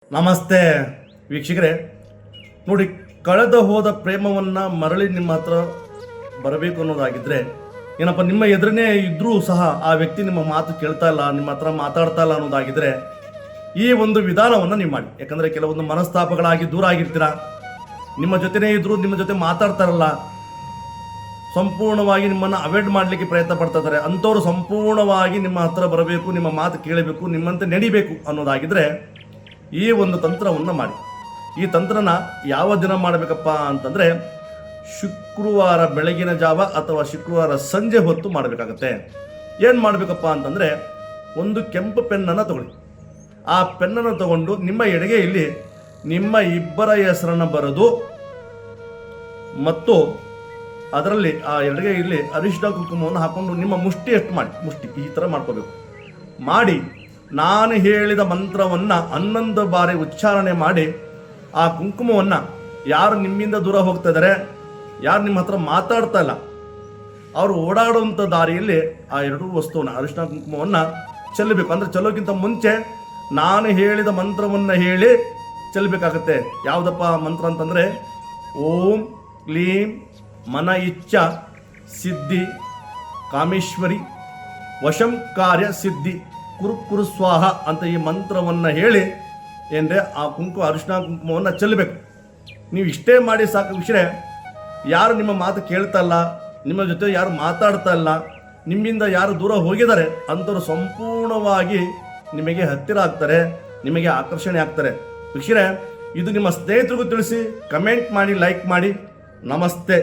ನಮಸ್ತೆ ವೀಕ್ಷಕರೇ, ನೋಡಿ, ಕಳೆದ ಹೋದ ಪ್ರೇಮವನ್ನು ಮರಳಿ ನಿಮ್ಮ ಹತ್ರ ಬರಬೇಕು ಅನ್ನೋದಾಗಿದ್ದರೆ ಏನಪ್ಪ, ನಿಮ್ಮ ಎದುರನೇ ಇದ್ದರೂ ಸಹ ಆ ವ್ಯಕ್ತಿ ನಿಮ್ಮ ಮಾತು ಕೇಳ್ತಾ ಇಲ್ಲ, ನಿಮ್ಮ ಹತ್ರ ಮಾತಾಡ್ತಾ ಇಲ್ಲ ಅನ್ನೋದಾಗಿದ್ದರೆ ಈ ಒಂದು ವಿಧಾನವನ್ನು ನೀವು ಮಾಡಿ. ಯಾಕಂದರೆ ಕೆಲವೊಂದು ಮನಸ್ತಾಪಗಳಾಗಿ ದೂರ ಆಗಿರ್ತೀರ, ನಿಮ್ಮ ಜೊತೆನೇ ಇದ್ದರೂ ನಿಮ್ಮ ಜೊತೆ ಮಾತಾಡ್ತಾರಲ್ಲ, ಸಂಪೂರ್ಣವಾಗಿ ನಿಮ್ಮನ್ನು ಅವಾಯ್ಡ್ ಮಾಡಲಿಕ್ಕೆ ಪ್ರಯತ್ನ ಪಡ್ತಾ ಇದ್ದಾರೆ. ಅಂಥವ್ರು ಸಂಪೂರ್ಣವಾಗಿ ನಿಮ್ಮ ಹತ್ರ ಬರಬೇಕು, ನಿಮ್ಮ ಮಾತು ಕೇಳಬೇಕು, ನಿಮ್ಮಂತೆ ನಡಿಬೇಕು ಅನ್ನೋದಾಗಿದ್ದರೆ ಈ ಒಂದು ತಂತ್ರವನ್ನು ಮಾಡಿ. ಈ ತಂತ್ರನ ಯಾವ ದಿನ ಮಾಡಬೇಕಪ್ಪ ಅಂತಂದರೆ ಶುಕ್ರವಾರ ಬೆಳಗಿನ ಜಾವ ಅಥವಾ ಶುಕ್ರವಾರ ಸಂಜೆ ಹೊತ್ತು ಮಾಡಬೇಕಾಗತ್ತೆ. ಏನು ಮಾಡಬೇಕಪ್ಪ ಅಂತಂದರೆ, ಒಂದು ಕೆಂಪು ಪೆನ್ನನ್ನು ತಗೊಳ್ಳಿ. ಆ ಪೆನ್ನನ್ನು ತಗೊಂಡು ನಿಮ್ಮ ಎಡಗೈಯಲ್ಲಿ ನಿಮ್ಮ ಇಬ್ಬರ ಹೆಸರನ್ನು ಬರೆದು ಮತ್ತು ಅದರಲ್ಲಿ ಆ ಎಡಗೈಯಲ್ಲಿ ಅರಿಶಿನ ಕುಂಕುಮವನ್ನು ಹಾಕ್ಕೊಂಡು ನಿಮ್ಮ ಮುಷ್ಟಿ ಎಷ್ಟು ಮಾಡಿ, ಮುಷ್ಟಿ ಈ ಥರ ಮಾಡ್ಕೋಬೇಕು. ಮಾಡಿ ನಾನು ಹೇಳಿದ ಮಂತ್ರವನ್ನು 11 ಬಾರಿ ಉಚ್ಚಾರಣೆ ಮಾಡಿ ಆ ಕುಂಕುಮವನ್ನು ಯಾರು ನಿಮ್ಮಿಂದ ದೂರ ಹೋಗ್ತಾ ಇದ್ದಾರೆ, ಯಾರು ನಿಮ್ಮ ಹತ್ರ ಮಾತಾಡ್ತಾ ಇಲ್ಲ, ಅವರು ಓಡಾಡುವಂಥ ದಾರಿಯಲ್ಲಿ ಆ ಎರಡೂ ವಸ್ತುವನ್ನು ಅರಿಶಿನ ಕುಂಕುಮವನ್ನು ಚೆಲ್ಲಬೇಕು. ಅಂದರೆ ಚೆಲ್ಲೋಕ್ಕಿಂತ ಮುಂಚೆ ನಾನು ಹೇಳಿದ ಮಂತ್ರವನ್ನು ಹೇಳಿ ಚೆಲ್ಲಬೇಕಾಗತ್ತೆ. ಯಾವುದಪ್ಪ ಮಂತ್ರ ಅಂತಂದರೆ, ಓಂ ಕ್ಲೀಂ ಮನ ಇಚ್ಛ ಸಿದ್ಧಿ ಕಾಮೇಶ್ವರಿ ವಶಂ ಕಾರ್ಯ ಸಿದ್ಧಿ ಕುರು ಸ್ವಾಹ ಅಂತ ಈ ಮಂತ್ರವನ್ನು ಹೇಳಿ ಏನ್ರೆ ಆ ಅರಿಶಿನ ಕುಂಕುಮವನ್ನು ಚೆಲ್ಲಬೇಕು. ನೀವು ಇಷ್ಟೇ ಮಾಡಿ ಸಾಕು ವಿಷಯ. ಯಾರು ನಿಮ್ಮ ಮಾತು ಕೇಳ್ತಾ ಇಲ್ಲ, ನಿಮ್ಮ ಜೊತೆ ಯಾರು ಮಾತಾಡ್ತಾ ಇಲ್ಲ, ನಿಮ್ಮಿಂದ ಯಾರು ದೂರ ಹೋಗಿದ್ದಾರೆ ಅಂಥವ್ರು ಸಂಪೂರ್ಣವಾಗಿ ನಿಮಗೆ ಹತ್ತಿರ ಆಗ್ತಾರೆ, ನಿಮಗೆ ಆಕರ್ಷಣೆ ಆಗ್ತಾರೆ. ವಿಷಯ ಇದು ನಿಮ್ಮ ಸ್ನೇಹಿತರಿಗೂ ತಿಳಿಸಿ, ಕಮೆಂಟ್ ಮಾಡಿ, ಲೈಕ್ ಮಾಡಿ. ನಮಸ್ತೆ.